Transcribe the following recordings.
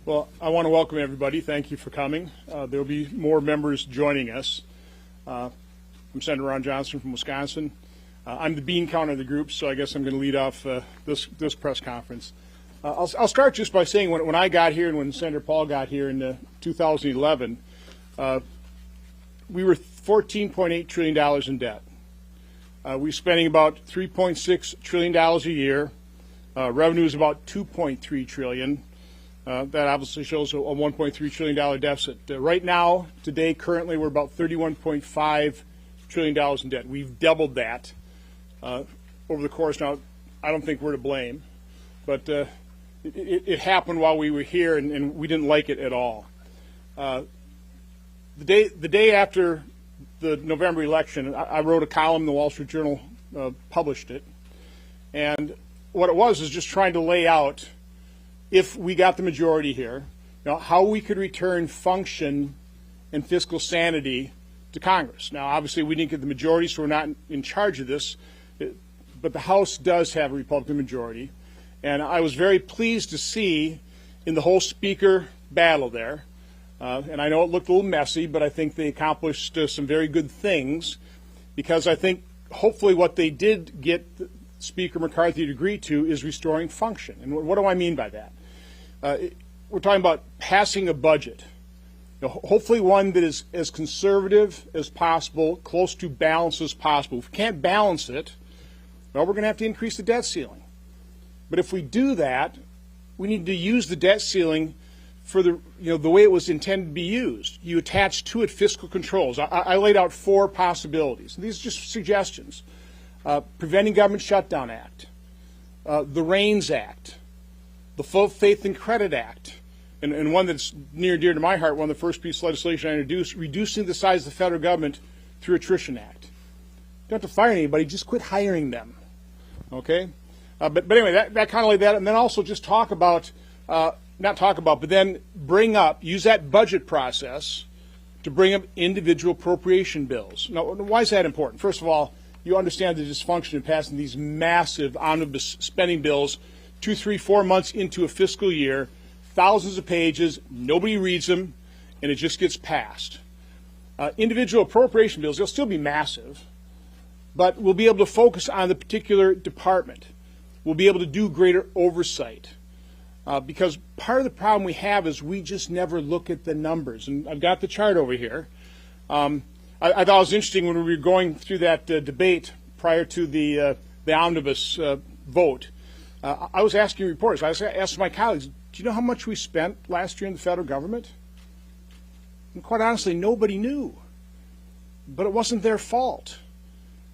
Well, I want to welcome everybody. Thank you for coming. There will be more members joining us. I'm Senator Braun Johnson from Wisconsin. I'm the bean counter of the group, so I guess I'm going to lead off this press conference. I'll start just by saying when I got here and when Senator Paul got here in 2011, we were $14.8 trillion in debt. We're spending about $3.6 trillion a year. Revenue is about $2.3 trillion. That obviously shows a $1.3 trillion deficit. Right now, today, currently, we're about $31.5 trillion in debt. We've doubled that over the course. Now, I don't think we're to blame, but it happened while we were here, and we didn't like it at all. The day after the November election, I wrote a column in the Wall Street Journal, published it, and what it was is just trying to lay out, if we got the majority here, how we could return function and fiscal sanity to Congress. Now, obviously, we didn't get the majority, so we're not in charge of this, but the House does have a Republican majority, and I was very pleased to see in the whole speaker battle there, and I know it looked a little messy, but I think they accomplished some very good things, because I think hopefully what they did get Speaker McCarthy to agree to is restoring function. And what do I mean by that? We're talking about passing a budget, hopefully one that is as conservative as possible, close to balance as possible. If we can't balance it, well, we're going to have to increase the debt ceiling. But if we do that, we need to use the debt ceiling for the way it was intended to be used. You attach to it fiscal controls. I laid out 4 possibilities. These are just suggestions. Preventing Government Shutdown Act, the REINS Act, the Full Faith and Credit Act, and one that's near and dear to my heart, one of the first pieces of legislation I introduced, reducing the size of the federal government through Attrition Act. You don't have to fire anybody, just quit hiring them, okay? But anyway, that kind of laid that, and then also just talk about, but then bring up, use that budget process to bring up individual appropriation bills. Now, why is that important? First of all, you understand the dysfunction in passing these massive omnibus spending bills 2, 3, 4 months into a fiscal year, thousands of pages, nobody reads them, and it just gets passed. Individual appropriation bills, they'll still be massive, but we'll be able to focus on the particular department. We'll be able to do greater oversight. Because part of the problem we have is we just never look at the numbers. And I've got the chart over here. I thought it was interesting when we were going through that debate prior to the omnibus vote. I was asking reporters, I was asking my colleagues, do you know how much we spent last year in the federal government? And quite honestly, nobody knew. But it wasn't their fault.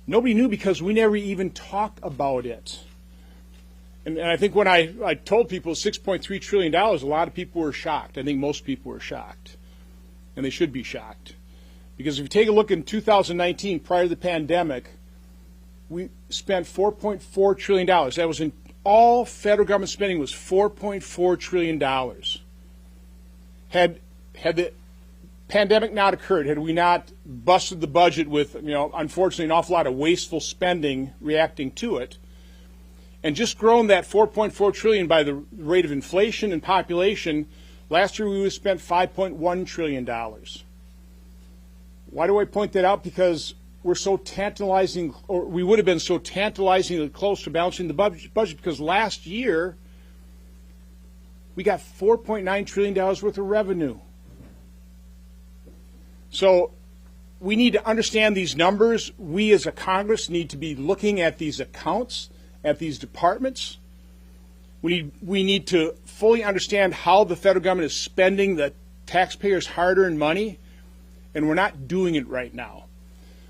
Nobody knew because we never even talked about it. And I think when I told people $6.3 trillion, a lot of people were shocked. I think most people were shocked. And they should be shocked. Because if you take a look in 2019, prior to the pandemic, we spent $4.4 trillion. That was in all federal government spending was $4.4 trillion. Had the pandemic not occurred, had we not busted the budget with, unfortunately, an awful lot of wasteful spending reacting to it, and just grown that $4.4 trillion by the rate of inflation and population, last year we would have spent $5.1 trillion. Why do I point that out? Because we're so tantalizing, or we would have been so tantalizingly close to balancing the budget, because last year we got $4.9 trillion worth of revenue. So we need to understand these numbers. We as a Congress need to be looking at these accounts, at these departments. We need to fully understand how the federal government is spending the taxpayers' hard-earned money, and we're not doing it right now.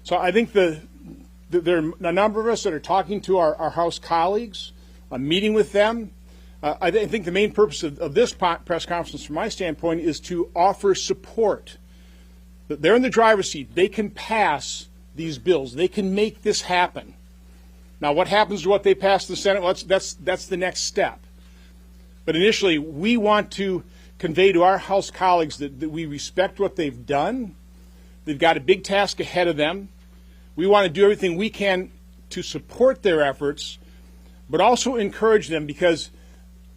So I think there are a number of us that are talking to our House colleagues, meeting with them. I think the main purpose of this press conference, from my standpoint, is to offer support. They're in the driver's seat. They can pass these bills. They can make this happen. Now, what happens to what they pass in the Senate? Well, that's the next step. But initially, we want to convey to our House colleagues that we respect what they've done. They've got a big task ahead of them. We want to do everything we can to support their efforts, but also encourage them, because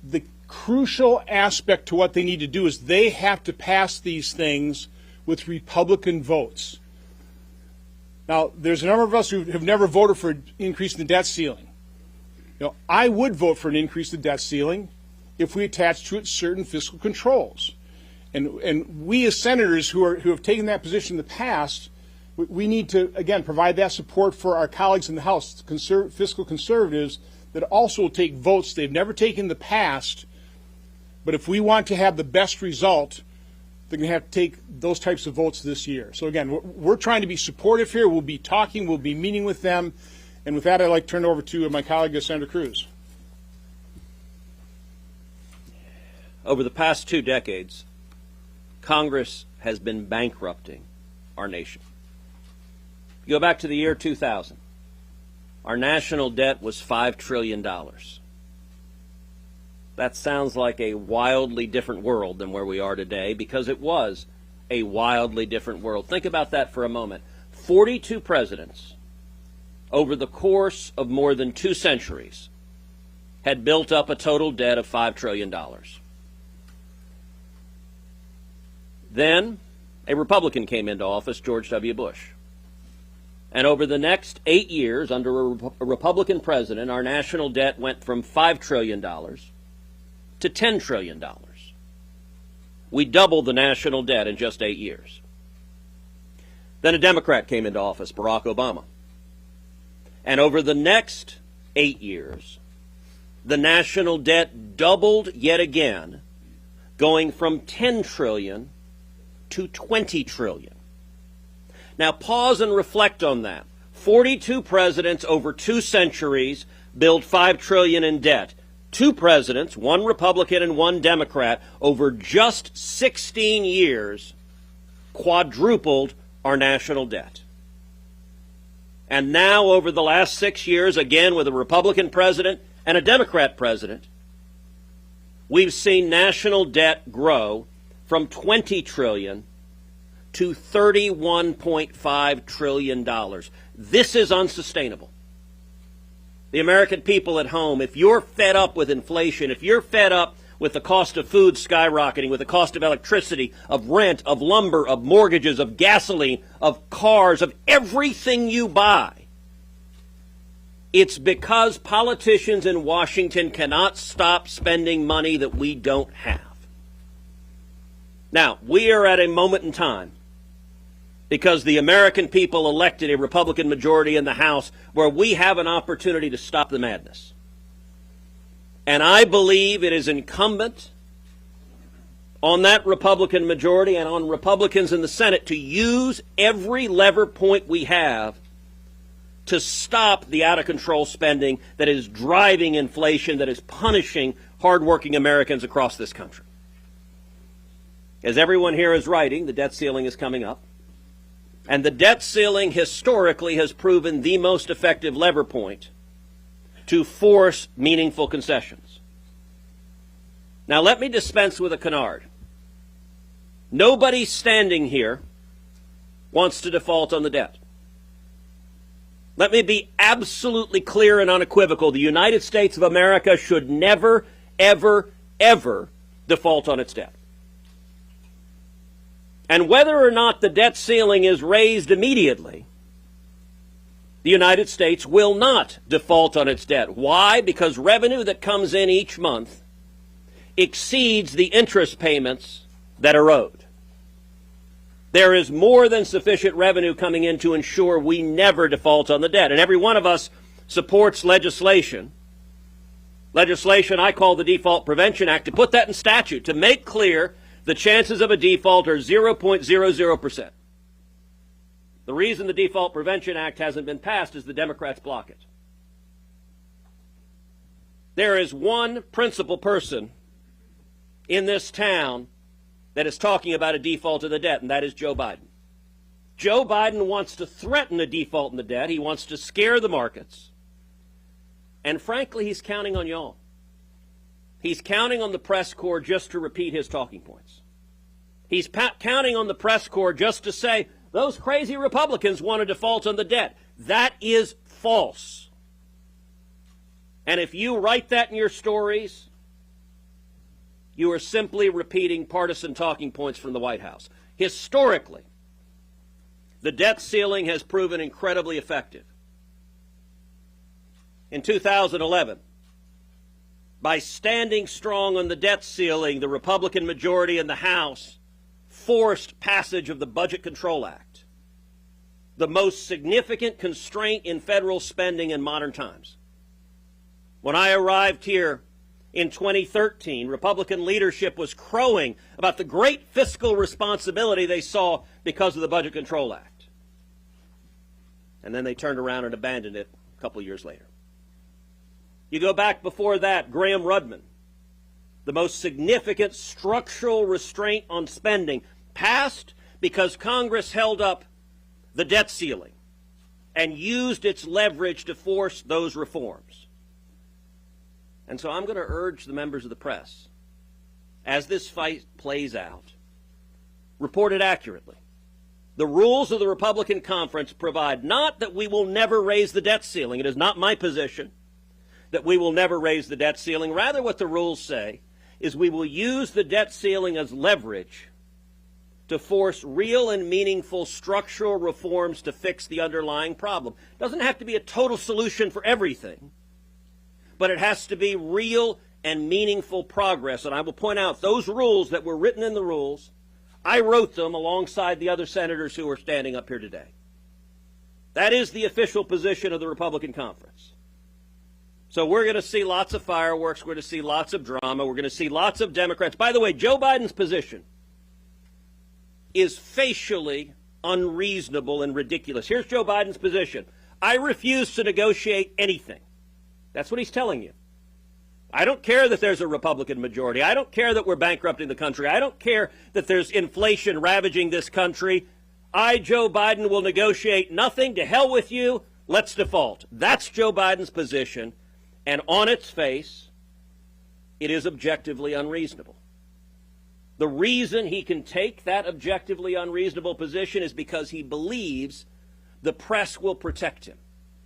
the crucial aspect to what they need to do is they have to pass these things with Republican votes. Now, there's a number of us who have never voted for an increase in the debt ceiling. I would vote for an increase in the debt ceiling if we attach to it certain fiscal controls. And we as senators who have taken that position in the past, we need to, again, provide that support for our colleagues in the House, fiscal conservatives, that also will take votes they've never taken in the past. But if we want to have the best result, they're going to have to take those types of votes this year. So again, we're trying to be supportive here. We'll be talking, we'll be meeting with them. And with that, I'd like to turn it over to my colleague, Senator Cruz. Over the past 2 decades, Congress has been bankrupting our nation. You go back to the year 2000, our national debt was $5 trillion. That sounds like a wildly different world than where we are today, because it was a wildly different world. Think about that for a moment. 42 presidents over the course of more than 2 centuries had built up a total debt of $5 trillion. Then a Republican came into office, George W. Bush. And over the next 8 years, under a Republican president, our national debt went from $5 trillion to $10 trillion. We doubled the national debt in just 8 years. Then a Democrat came into office, Barack Obama. And over the next 8 years, the national debt doubled yet again, going from $10 trillion to $20 trillion. Now pause and reflect on that. 42 presidents over 2 centuries built $5 trillion in debt. 2 presidents, 1 Republican and 1 Democrat, over just 16 years, quadrupled our national debt. And now, over the last 6 years, again with a Republican president and a Democrat president, we've seen national debt grow from $20 trillion to $31.5 trillion. This is unsustainable. The American people at home, if you're fed up with inflation, if you're fed up with the cost of food skyrocketing, with the cost of electricity, of rent, of lumber, of mortgages, of gasoline, of cars, of everything you buy, it's because politicians in Washington cannot stop spending money that we don't have. Now, we are at a moment in time, because the American people elected a Republican majority in the House, where we have an opportunity to stop the madness. And I believe it is incumbent on that Republican majority and on Republicans in the Senate to use every lever point we have to stop the out-of-control spending that is driving inflation, that is punishing hardworking Americans across this country. As everyone here is writing, the debt ceiling is coming up. And the debt ceiling historically has proven the most effective lever point to force meaningful concessions. Now let me dispense with a canard. Nobody standing here wants to default on the debt. Let me be absolutely clear and unequivocal. The United States of America should never, ever, ever default on its debt. And whether or not the debt ceiling is raised immediately, the United States will not default on its debt. Why? Because revenue that comes in each month exceeds the interest payments that are owed. There is more than sufficient revenue coming in to ensure we never default on the debt. And every one of us supports legislation I call the Default Prevention Act, to put that in statute, to make clear the chances of a default are 0.00%. The reason the Default Prevention Act hasn't been passed is the Democrats block it. There is one principal person in this town that is talking about a default of the debt, and that is Joe Biden. Joe Biden wants to threaten a default in the debt. He wants to scare the markets. And frankly, he's counting on y'all. He's counting on the press corps just to repeat his talking points. He's counting on the press corps just to say, those crazy Republicans want to default on the debt. That is false. And if you write that in your stories, you are simply repeating partisan talking points from the White House. Historically, the debt ceiling has proven incredibly effective. In 2011, by standing strong on the debt ceiling, the Republican majority in the House forced passage of the Budget Control Act, the most significant constraint in federal spending in modern times. When I arrived here in 2013, Republican leadership was crowing about the great fiscal responsibility they saw because of the Budget Control Act. And then they turned around and abandoned it a couple years later. You go back before that, Graham Rudman, the most significant structural restraint on spending, passed because Congress held up the debt ceiling and used its leverage to force those reforms. And so I'm going to urge the members of the press, as this fight plays out, report it accurately. The rules of the Republican conference provide not that we will never raise the debt ceiling. It is not my position that we will never raise the debt ceiling. Rather, what the rules say is we will use the debt ceiling as leverage to force real and meaningful structural reforms to fix the underlying problem. It doesn't have to be a total solution for everything, but it has to be real and meaningful progress. And I will point out those rules that were written in the rules, I wrote them alongside the other senators who are standing up here today. That is the official position of the Republican conference. So we're going to see lots of fireworks. We're going to see lots of drama. We're going to see lots of Democrats. By the way, Joe Biden's position is facially unreasonable and ridiculous. Here's Joe Biden's position. I refuse to negotiate anything. That's what he's telling you. I don't care that there's a Republican majority. I don't care that we're bankrupting the country. I don't care that there's inflation ravaging this country. I, Joe Biden, will negotiate nothing. To hell with you. Let's default. That's Joe Biden's position. And on its face, it is objectively unreasonable. The reason he can take that objectively unreasonable position is because he believes the press will protect him.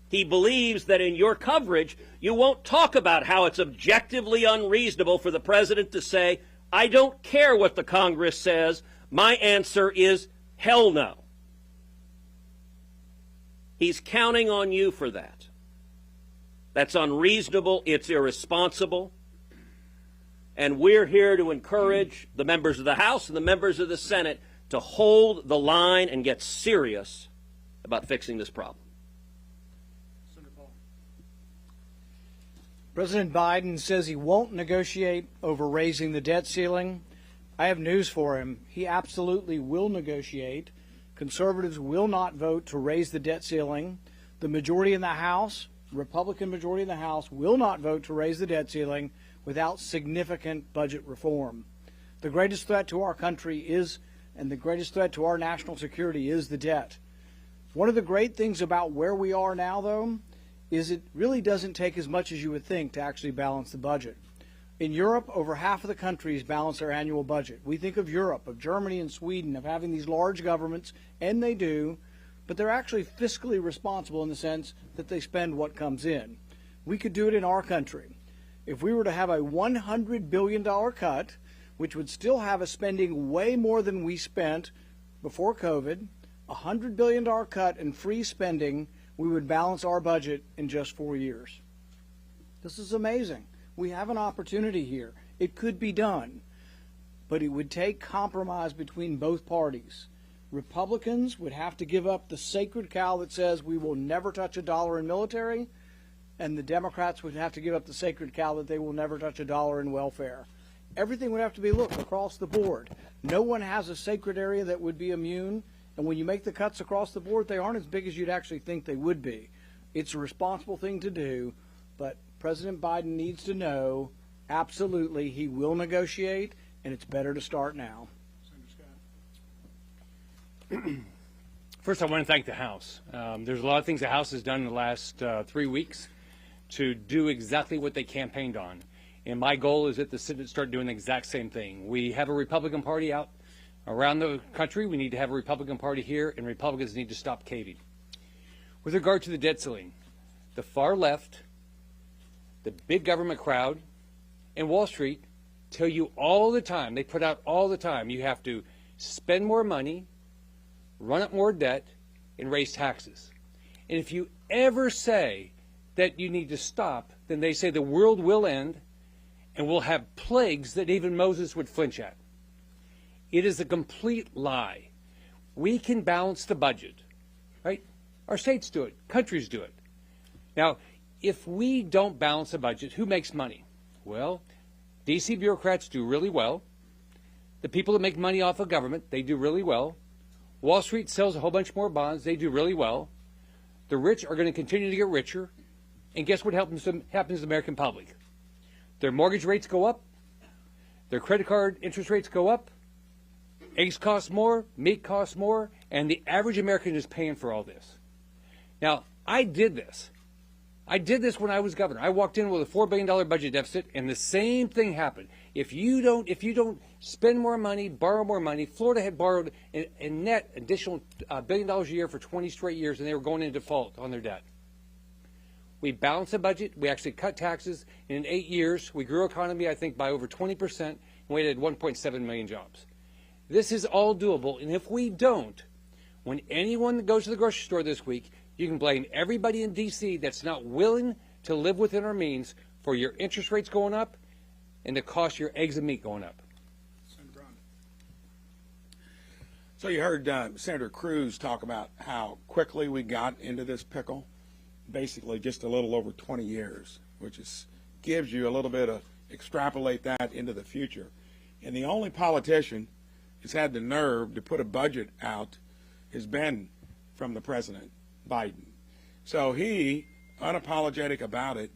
He believes that in your coverage, you won't talk about how it's objectively unreasonable for the president to say, I don't care what the Congress says. My answer is hell no. He's counting on you for that. That's unreasonable. It's irresponsible. And we're here to encourage the members of the House and the members of the Senate to hold the line and get serious about fixing this problem. President Biden says he won't negotiate over raising the debt ceiling. I have news for him. He absolutely will negotiate. Conservatives will not vote to raise the debt ceiling. The majority in the House, Republican majority in the House, will not vote to raise the debt ceiling without significant budget reform. The greatest threat to our country is, and the greatest threat to our national security is the debt. One of the great things about where we are now, though, is it really doesn't take as much as you would think to actually balance the budget. In Europe, over half of the countries balance their annual budget. We think of Europe, of Germany and Sweden, of having these large governments, and they do, but they're actually fiscally responsible in the sense that they spend what comes in. We could do it in our country. If we were to have a $100 billion cut, which would still have us spending way more than we spent before COVID, a $100 billion cut in free spending, we would balance our budget in just 4 years. This is amazing. We have an opportunity here. It could be done, but it would take compromise between both parties. Republicans would have to give up the sacred cow that says we will never touch a dollar in military, and the Democrats would have to give up the sacred cow that they will never touch a dollar in welfare. Everything would have to be looked across the board. No one has a sacred area that would be immune, and when you make the cuts across the board, they aren't as big as you'd actually think they would be. It's a responsible thing to do, but President Biden needs to know, absolutely, he will negotiate, and it's better to start now. First, I want to thank the House. There's a lot of things the House has done in the last 3 weeks to do exactly what they campaigned on. And my goal is that the Senate start doing the exact same thing. We have a Republican Party out around the country. We need to have a Republican Party here, and Republicans need to stop caving. With regard to the debt ceiling, the far left, the big government crowd, and Wall Street tell you all the time, they put out all the time, you have to spend more money, run up more debt, and raise taxes. And if you ever say that you need to stop, then they say the world will end and we'll have plagues that even Moses would flinch at. It is a complete lie. We can balance the budget, right? Our states do it, countries do it. Now, if we don't balance the budget, who makes money? Well, D.C. bureaucrats do really well. The people that make money off of government, they do really well. Wall Street sells a whole bunch more bonds, they do really well. The rich are going to continue to get richer. And guess what happens to the American public? Their mortgage rates go up. Their credit card interest rates go up. Eggs cost more, meat costs more, and the average American is paying for all this. Now, I did this. I did this when I was governor. I walked in with a $4 billion budget deficit, and the same thing happened. If you don't spend more money, borrow more money, Florida had borrowed a net additional $1 billion a year for 20 straight years, and they were going into default on their debt. We balanced the budget. We actually cut taxes. In 8 years, we grew our economy, I think, by over 20%, and we added 1.7 million jobs. This is all doable, and if we don't, when anyone goes to the grocery store this week, you can blame everybody in D.C. that's not willing to live within our means for your interest rates going up and the cost of your eggs and meat going up. Senator Braun. So you heard Senator Cruz talk about how quickly we got into this pickle, basically just a little over 20 years, which gives you a little bit of extrapolate that into the future. And the only politician who's had the nerve to put a budget out has been from the president, Biden. So he, unapologetic about it,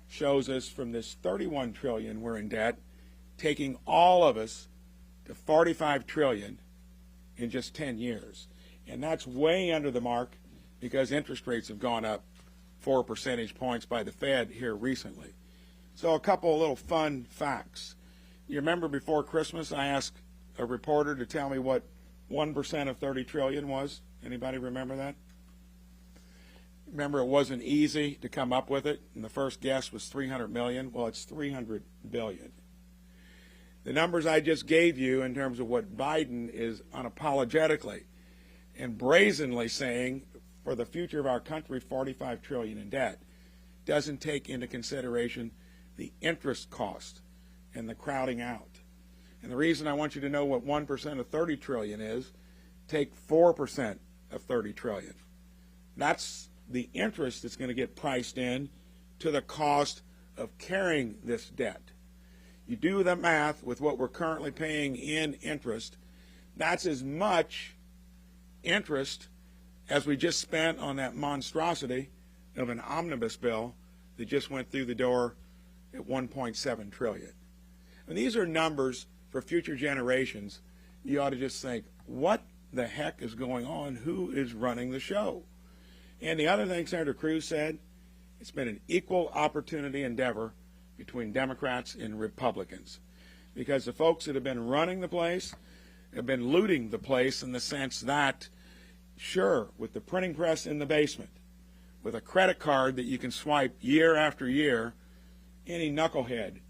shows us from this $31 trillion we're in debt, taking all of us to $45 trillion in just 10 years. And that's way under the mark because interest rates have gone up 4 percentage points by the Fed here recently. So a couple of little fun facts. You remember before Christmas I asked a reporter to tell me what 1% of 30 trillion was? Anybody remember that? Remember, it wasn't easy to come up with it, and the first guess was 300 million. Well, it's 300 billion. The numbers I just gave you in terms of what Biden is unapologetically and brazenly saying for the future of our country, 45 trillion in debt, doesn't take into consideration the interest cost and the crowding out. And the reason I want you to know what 1% of 30 trillion is, take 4% of 30 trillion. That's the interest that's going to get priced in to the cost of carrying this debt. You do the math with what we're currently paying in interest, that's as much interest as we just spent on that monstrosity of an omnibus bill that just went through the door at 1.7 trillion. And these are numbers for future generations. You ought to just think, what the heck is going on? Who is running the show? And the other thing Senator Cruz said, it's been an equal opportunity endeavor between Democrats and Republicans, because the folks that have been running the place have been looting the place in the sense that, sure, with the printing press in the basement, with a credit card that you can swipe year after year, any knucklehead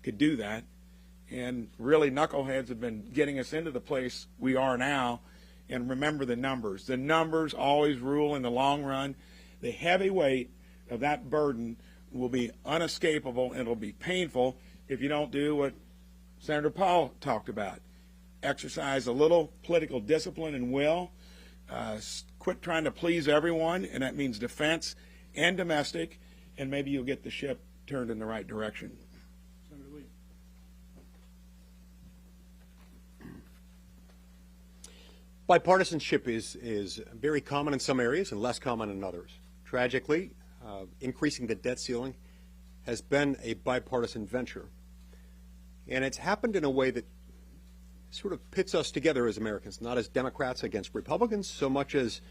could do that. And really, knuckleheads have been getting us into the place we are now. And remember the numbers. The numbers always rule in the long run. The heavy weight of that burden will be unescapable and it'll be painful if you don't do what Senator Paul talked about. Exercise a little political discipline and will. Quit trying to please everyone, and that means defense and domestic, and maybe you'll get the ship turned in the right direction. Senator Lee. Bipartisanship is very common in some areas and less common in others. Tragically, increasing the debt ceiling has been a bipartisan venture. And it's happened in a way that sort of pits us together as Americans, not as Democrats against Republicans, so much as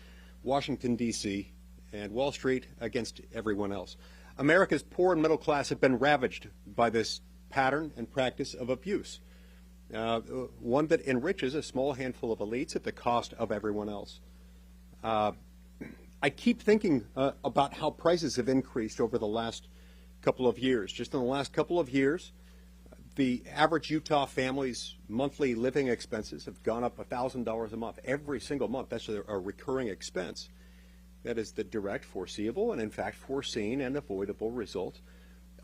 Washington, D.C. and Wall Street against everyone else. America's poor and middle class have been ravaged by this pattern and practice of abuse, one that enriches a small handful of elites at the cost of everyone else. I keep thinking about how prices have increased over the last couple of years. Just in the last couple of years, the average Utah family's monthly living expenses have gone up $1,000 a month every single month. That's a recurring expense. That is the direct, foreseeable, and in fact foreseen and avoidable result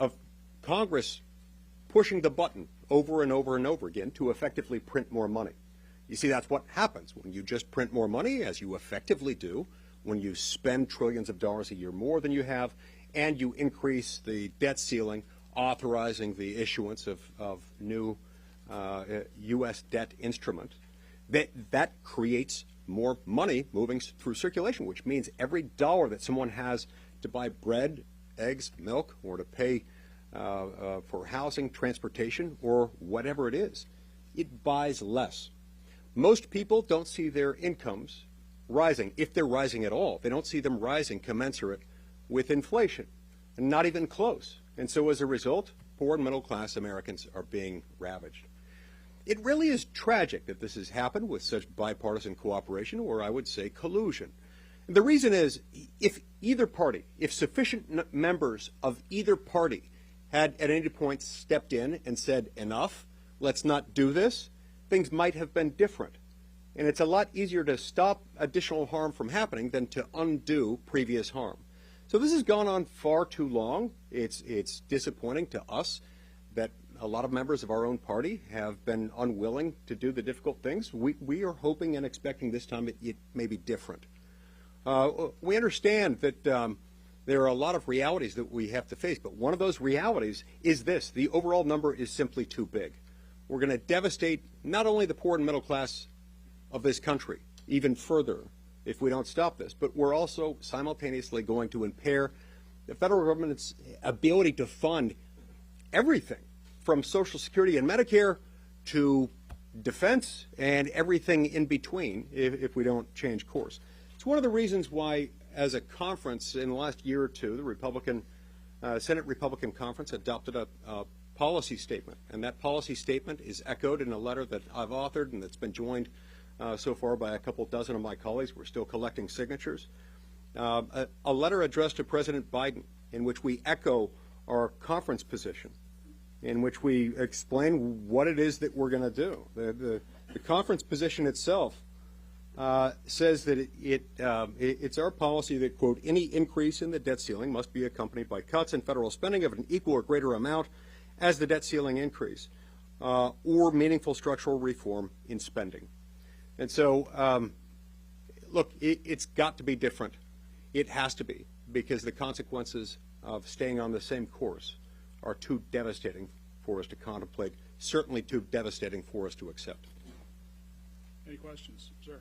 of Congress pushing the button over and over and over again to effectively print more money. You see, that's what happens when you just print more money, as you effectively do, when you spend trillions of dollars a year more than you have, and you increase the debt ceiling, authorizing the issuance of new U.S. debt instrument. That creates more money moving through circulation, which means every dollar that someone has to buy bread, eggs, milk, or to pay for housing, transportation, or whatever it is, it buys less. Most people don't see their incomes rising, if they're rising at all. They don't see them rising commensurate with inflation, and not even close. And so as a result, poor and middle-class Americans are being ravaged. It really is tragic that this has happened with such bipartisan cooperation, or I would say collusion. And the reason is, if either party, if sufficient members of either party had at any point stepped in and said, enough, let's not do this, things might have been different. And it's a lot easier to stop additional harm from happening than to undo previous harm. So this has gone on far too long. It's disappointing to us that a lot of members of our own party have been unwilling to do the difficult things. We are hoping and expecting this time it may be different. We understand that there are a lot of realities that we have to face, but one of those realities is this: the overall number is simply too big. We're going to devastate not only the poor and middle class of this country even further if we don't stop this, but we're also simultaneously going to impair the federal government's ability to fund everything from Social Security and Medicare to defense and everything in between if we don't change course. It's one of the reasons why, as a conference in the last year or two, the Senate Republican Conference adopted a policy statement, and that policy statement is echoed in a letter that I've authored and that's been joined so far by a couple dozen of my colleagues. We're still collecting signatures. A letter addressed to President Biden in which we echo our conference position, in which we explain what it is that we're going to do. The conference position itself says that it's our policy that, quote, any increase in the debt ceiling must be accompanied by cuts in federal spending of an equal or greater amount as the debt ceiling increase, or meaningful structural reform in spending. And so, look, it's got to be different. It has to be, because the consequences of staying on the same course are too devastating for us to contemplate, certainly too devastating for us to accept. Any questions? Sir.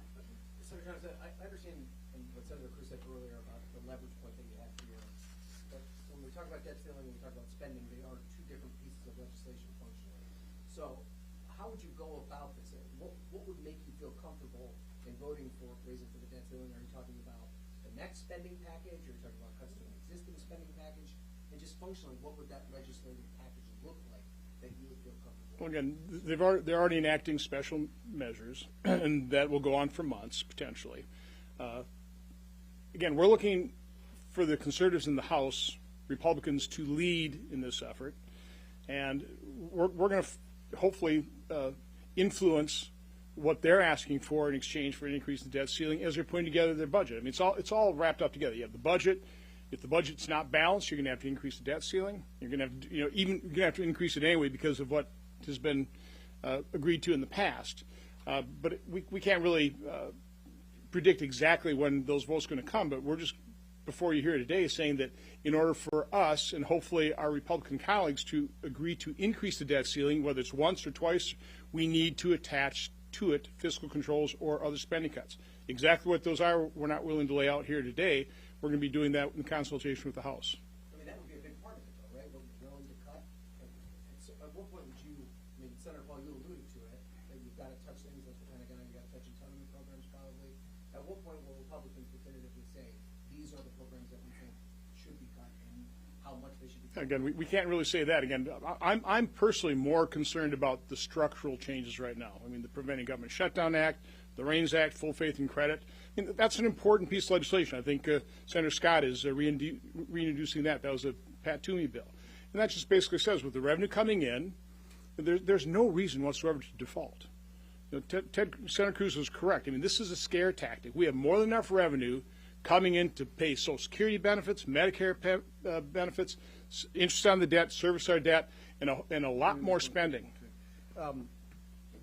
Senator Johnson, I understand what Senator Cruz said earlier about the leverage point that you have here. But when we talk about debt ceiling and we talk about spending, they are two different pieces of legislation functionally. So how would you go about this? What would make you feel comfortable in voting for raising for the debt ceiling? Are you talking about the next spending package? Or are you talking about cuts to an existing spending package? And just functionally, what would that legislative package look like that you would feel comfortable? Well, again, they're already enacting special measures, and that will go on for months, potentially. Again, we're looking for the conservatives in the House, Republicans, to lead in this effort, and we're going to hopefully influence what they're asking for in exchange for an increase in the debt ceiling as they're putting together their budget. I mean, it's all wrapped up together. You have the budget. If the budget's not balanced, you're going to have to increase the debt ceiling. You're going to have to, you're going to have to increase it anyway because of what has been agreed to in the past. But we can't really predict exactly when those votes are going to come. But we're just, before you hear today, saying that in order for us and hopefully our Republican colleagues to agree to increase the debt ceiling, whether it's once or twice, we need to attach to it fiscal controls or other spending cuts. Exactly what those are, we're not willing to lay out here today. We're going to be doing that in consultation with the House. I mean, that would be a big part of it, though, right? What we're willing to cut. So at what point would you, I mean, Senator Paul, you alluded to it, that you've got to touch things like the Pentagon, you've got to touch autonomy programs probably. At what point will Republicans definitively say, these are the programs that we think should be cut and how much they should be cut? Again, we can't really say that. Again, I'm personally more concerned about the structural changes right now. I mean, the Preventing Government Shutdown Act, the REINS Act, full faith and credit. I mean, that's an important piece of legislation. I think Senator Scott is reintroducing that. That was a Pat Toomey bill. And that just basically says with the revenue coming in, there's no reason whatsoever to default. Senator Cruz was correct. I mean, this is a scare tactic. We have more than enough revenue coming in to pay Social Security benefits, Medicare benefits, interest on the debt, service our debt, and a lot more spending.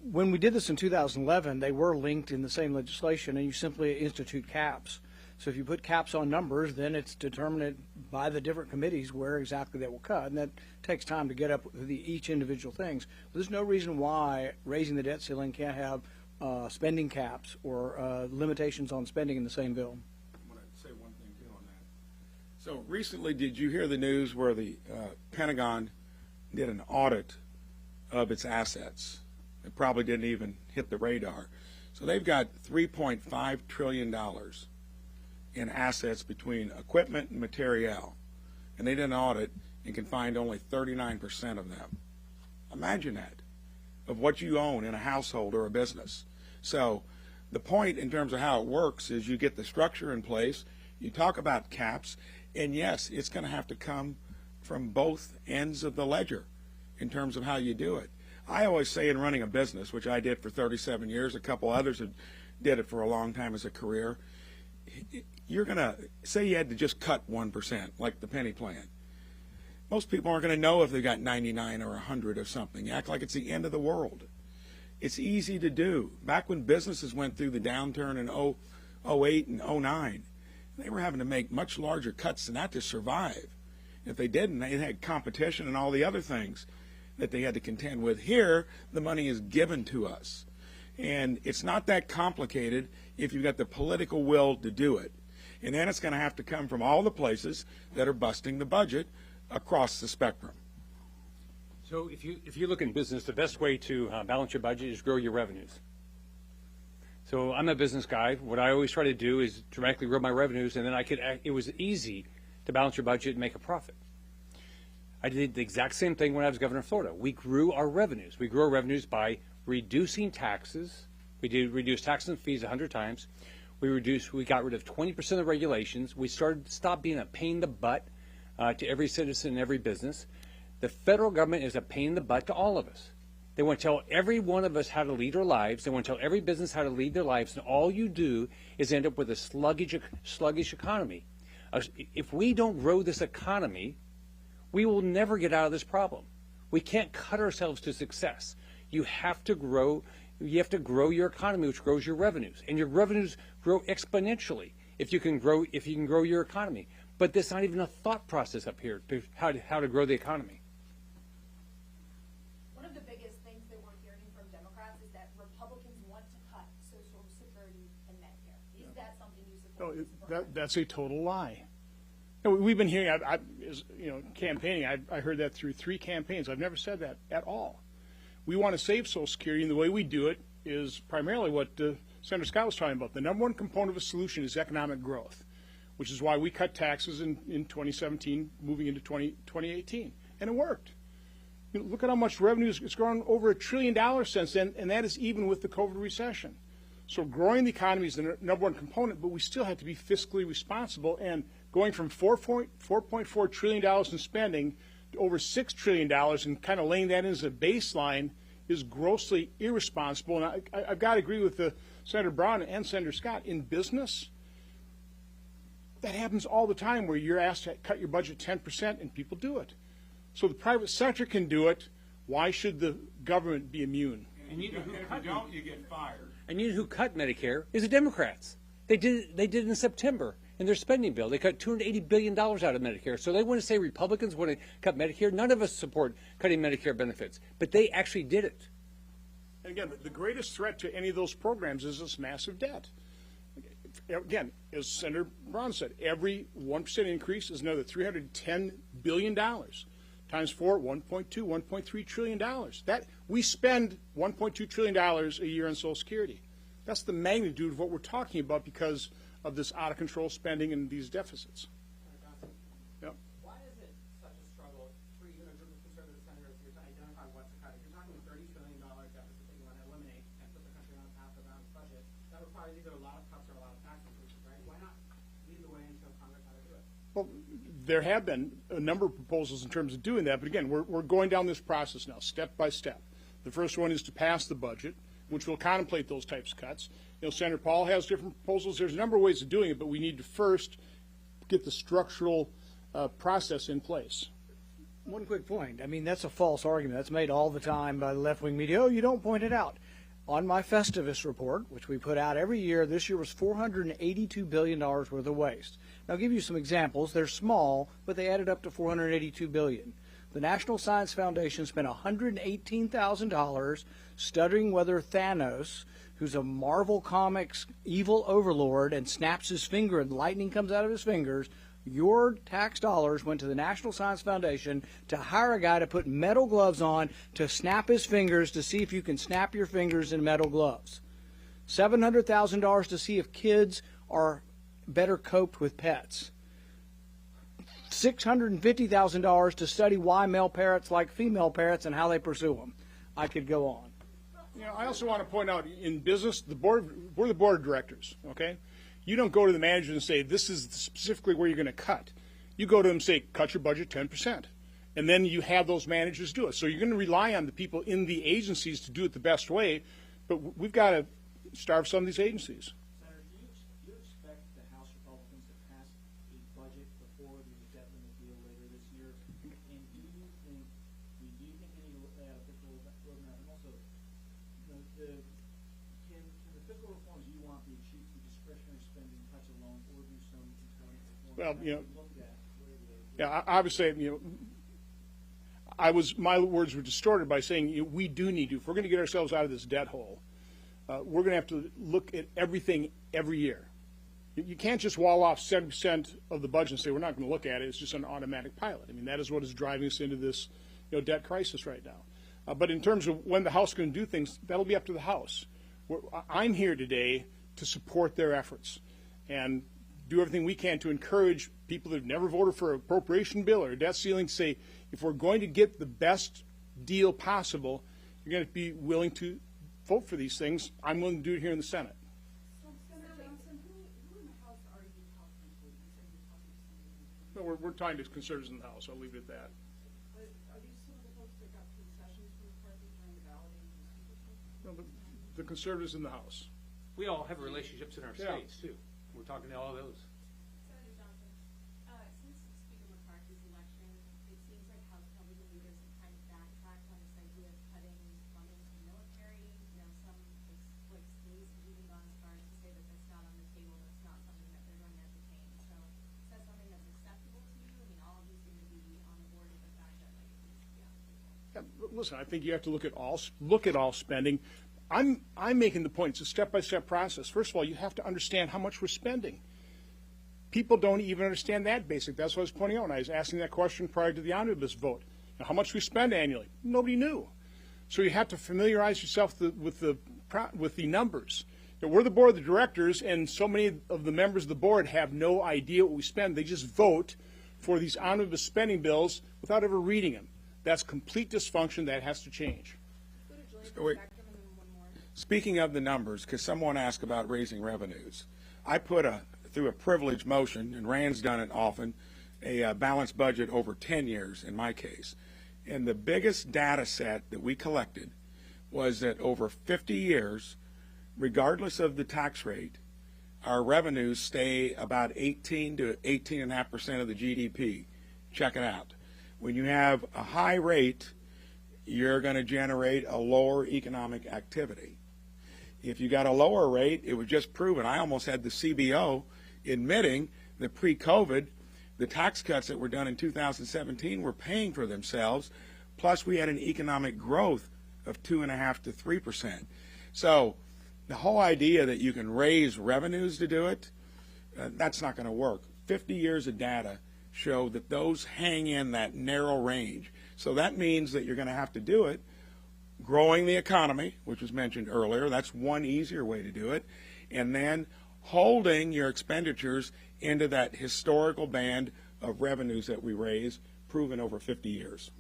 When we did this in 2011, they were linked in the same legislation, and you simply institute caps. So if you put caps on numbers, then it's determined by the different committees where exactly they will cut, and that takes time to get up with each individual things. But there's no reason why raising the debt ceiling can't have spending caps or limitations on spending in the same bill. I want to say one thing too on that. So recently, did you hear the news where the Pentagon did an audit of its assets? It probably didn't even hit the radar. So they've got $3.5 trillion in assets between equipment and materiel, and they did an audit and can find only 39% of them. Imagine that, of what you own in a household or a business. So the point in terms of how it works is you get the structure in place, you talk about caps, and yes, it's going to have to come from both ends of the ledger in terms of how you do it. I always say in running a business, which I did for 37 years, a couple others had did it for a long time as a career, you're going to say you had to just cut 1%, like the penny plan. Most people aren't going to know if they've got 99 or 100 or something. You act like it's the end of the world. It's easy to do. Back when businesses went through the downturn in 08 and 09, they were having to make much larger cuts than that to survive. If they didn't, they had competition and all the other things that they had to contend with. Here, the money is given to us. And it's not that complicated if you've got the political will to do it. And then it's going to have to come from all the places that are busting the budget across the spectrum. So if you look in business, the best way to balance your budget is grow your revenues. So I'm a business guy. What I always try to do is dramatically grow my revenues, and then it was easy to balance your budget and make a profit. I did the exact same thing when I was governor of Florida. We grew our revenues. We grew our revenues by reducing taxes. We did reduce taxes and fees 100 times. We got rid of 20% of the regulations. We stopped being a pain in the butt to every citizen and every business. The federal government is a pain in the butt to all of us. They want to tell every one of us how to lead our lives. They want to tell every business how to lead their lives, and all you do is end up with a sluggish economy. If we don't grow this economy, we will never get out of this problem. We can't cut ourselves to success. You have to grow your economy, which grows your revenues, and your revenues grow exponentially if you can grow your economy. But there's not even a thought process up here to how to grow the economy. One of the biggest things that we're hearing from Democrats is that Republicans want to cut Social Security and Medicare. Is that something you support? That's a total lie. We've been hearing, campaigning. I heard that through 3 campaigns. I've never said that at all. We want to save Social Security, and the way we do it is primarily what Senator Scott was talking about. The number one component of a solution is economic growth, which is why we cut taxes in 2017, moving into 2018, and it worked. Look at how much revenue it's grown, over $1 trillion since then, and that is even with the COVID recession. So growing the economy is the number one component, but we still have to be fiscally responsible, and going from $4.4 trillion in spending to over $6 trillion and kind of laying that in as a baseline is grossly irresponsible. And I've got to agree with Senator Braun and Senator Scott. In business, that happens all the time where you're asked to cut your budget 10% and people do it. So the private sector can do it. Why should the government be immune? And if you don't, you get fired. And you know who cut Medicare is the Democrats. They did it in September in their spending bill. They cut $280 billion out of Medicare. So they want to say Republicans want to cut Medicare. None of us support cutting Medicare benefits, but they actually did it. And again, the greatest threat to any of those programs is this massive debt. Again, as Senator Braun said, every 1% increase is another $310 billion. Times 4, $1.2, $1.3 trillion. That we spend $1.2 trillion a year on Social Security. That's the magnitude of what we're talking about because of this out-of-control spending and these deficits. Yep. Why is it such a struggle for even a group of conservative senators here to identify what to cut? If you're talking a $30 trillion deficit that you want to eliminate and put the country on a path to a balanced budget, that requires either a lot of cuts or a lot of tax increases, right? Why not lead the way and show Congress how to do it? Well, there have been a number of proposals in terms of doing that, but again, we're going down this process now, step by step. The first one is to pass the budget, which will contemplate those types of cuts. Senator Paul has different proposals. There's a number of ways of doing it, but we need to first get the structural process in place. One quick point. I mean, that's a false argument. That's made all the time by the left-wing media. Oh, you don't point it out. On my Festivus report, which we put out every year, this year was $482 billion worth of waste. Now, I'll give you some examples. They're small, but they added up to $482 billion. The National Science Foundation spent $118,000 studying whether Thanos, who's a Marvel Comics evil overlord and snaps his finger and lightning comes out of his fingers, your tax dollars went to the National Science Foundation to hire a guy to put metal gloves on to snap his fingers to see if you can snap your fingers in metal gloves. $700,000 to see if kids are better coped with pets. $650,000 to study why male parrots like female parrots and how they pursue them. I could go on. I also want to point out, in business, we're the board of directors, okay? You don't go to the manager and say, this is specifically where you're going to cut. You go to them and say, cut your budget 10%. And then you have those managers do it. So you're going to rely on the people in the agencies to do it the best way, but we've got to starve some of these agencies. Senator, do you expect the House Republicans to pass a budget before the debt limit deal later this year? And do you think any fiscal roadmap, and also can the fiscal reforms you want be achieved through discretionary spending cuts alone, or do some internal reforms? Well, looked at obviously, my words were distorted by saying we do need to. If we're going to get ourselves out of this debt hole, we're going to have to look at everything every year. You can't just wall off 7% of the budget and say we're not going to look at it. It's just an automatic pilot. I mean, that is what is driving us into this debt crisis right now. But in terms of when the House is going to do things, that'll be up to the House. I'm here today to support their efforts and do everything we can to encourage people that have never voted for an appropriation bill or a debt ceiling to say, if we're going to get the best deal possible, you're going to be willing to vote for these things. I'm willing to do it here in the Senate. So, Senator Johnson, who in the House are you talking to? You said you're talking to somebody. No, we're talking to conservatives in the House. I'll leave it at that. Are these some of the folks that got concessions from the party trying to validate these people? No, the conservatives in the House. We all have relationships in our Yeah. states, too. We're talking to all those. Senator Johnson, since Speaker McCarthy's election, it seems like House Republican leaders have kind of backtracked on this idea of cutting funding to the military. Some like states have even gone as far as to say that that's not on the table, that's not something that they're going to entertain. So is that something that's acceptable to you? I mean, all of you seem to be on the board with the fact that like it needs to be on the table. Yeah, listen, I think you have to look at all spending. I'm making the point, it's a step-by-step process. First of all, you have to understand how much we're spending. People don't even understand that basic. That's what I was pointing out when I was asking that question prior to the omnibus vote. Now, how much we spend annually? Nobody knew. So you have to familiarize yourself with the numbers. We're the board of the directors, and so many of the members of the board have no idea what we spend. They just vote for these omnibus spending bills without ever reading them. That's complete dysfunction. That has to change. Speaking of the numbers, because someone asked about raising revenues, I put through a privilege motion, and Rand's done it often, a balanced budget over 10 years in my case. And the biggest data set that we collected was that over 50 years, regardless of the tax rate, our revenues stay about 18 to 18.5% of the GDP. Check it out. When you have a high rate, you're going to generate a lower economic activity. If you got a lower rate, it was just proven. I almost had the CBO admitting that pre-COVID, the tax cuts that were done in 2017 were paying for themselves, plus we had an economic growth of 2.5 to 3%. So the whole idea that you can raise revenues to do it, that's not going to work. 50 years of data show that those hang in that narrow range. So that means that you're going to have to do it growing the economy, which was mentioned earlier. That's one easier way to do it. And then holding your expenditures into that historical band of revenues that we raise, proven over 50 years.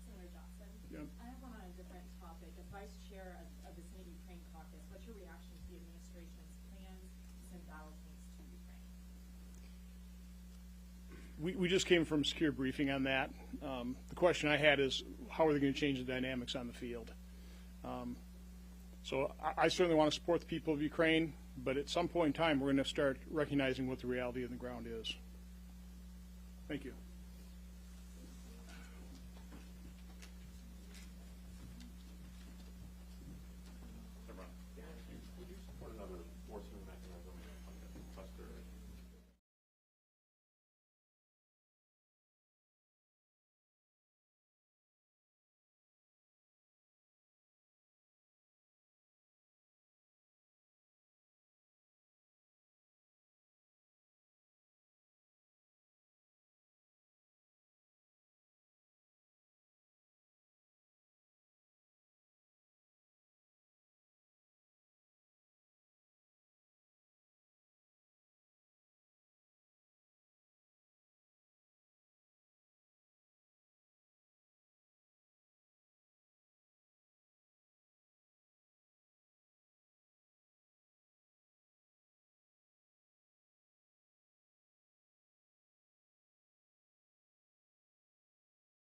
Senator Johnson, I have one on a different topic. As Vice Chair of the Senate Ukraine Caucus, what's your reaction to the administration's plans to send battle tanks to Ukraine? We just came from a secure briefing on that. The question I had is, how are they going to change the dynamics on the field? So I certainly want to support the people of Ukraine, but at some point in time, we're going to start recognizing what the reality of the ground is. Thank you.